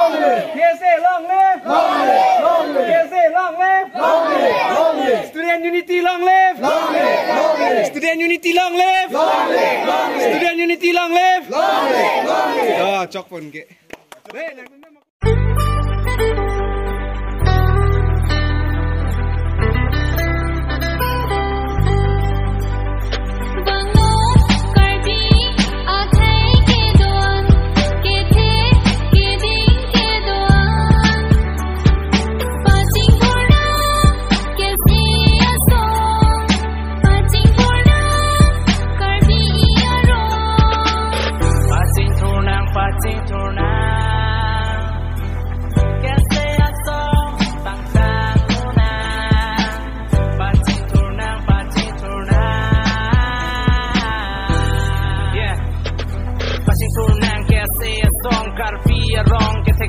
long live. KSA, long live. Long live. Long live. KSA, long live. Long live. Long live. Student Unity, long live. Long live. Long live. Student Unity, long live. Long live. Long live. Student Unity, long live. Long live. Long live. Chok pun ke.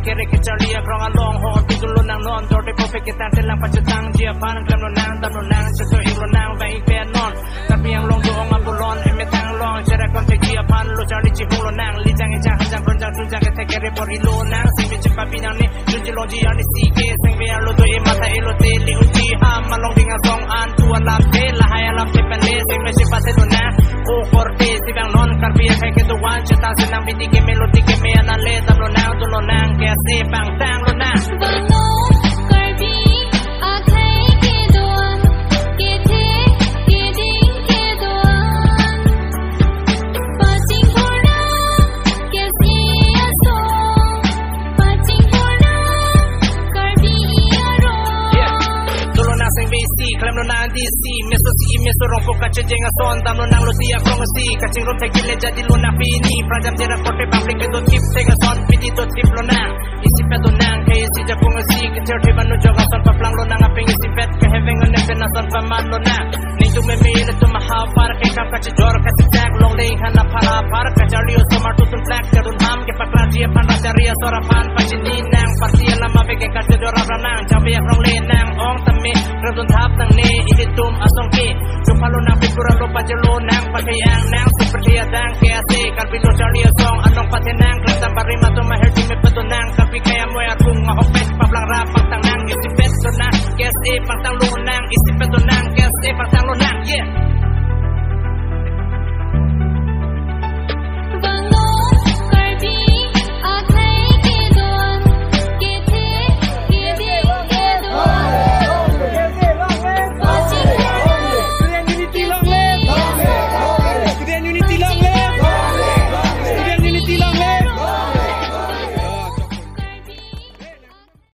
Kere ke chalia krong along ho tigulo nang non dorde perfect kita telang pacetang dia pan klam lo nang dam lo nang seso ilo nang vai pe non tapi yang long doong abulon emetang long jera kon te dia pan lo chali chi lo nang li jang jang jang kon jang jang ke kere por ilo nang simi chi papi nang ni juji lo ji ani si ke seng be lo do e mata ilo te li uji ha malong ding song an tu alam te la hai alam te pele sing me chi pase lo nang o corte si bang non karpia ke do wan cheta senang bidi ke melodi ke me anale dam lo nang do lo nang ke se bang tang lo nang DC Mr. C Mr. Rongpo kaca jenga son tam lo nang lo dia krong si kacing rom thai kile jadi lo na pini prajam jera kote public do tip tenga son piti do tip lo nang isi pet do nang kai si ja krong si keter the banu joga son paplang lo nang apeng isi pet ka having on the na son paman lo nang ning tu me me to maha par ke kam kaca jor kaca tag long lei hana para par kaca rio somar tu sun black kadun ham ke pakla dia pan rajaria sora pan pachini nang partia lama bege kaca jor ranang jabe krong le nang ong tami radun thap nang ne tum asong ke chupalo nang pipura lo pajelo nang patayang nang seperti adang ke ase karpito charlie song anong patenang klam tambari mato maher time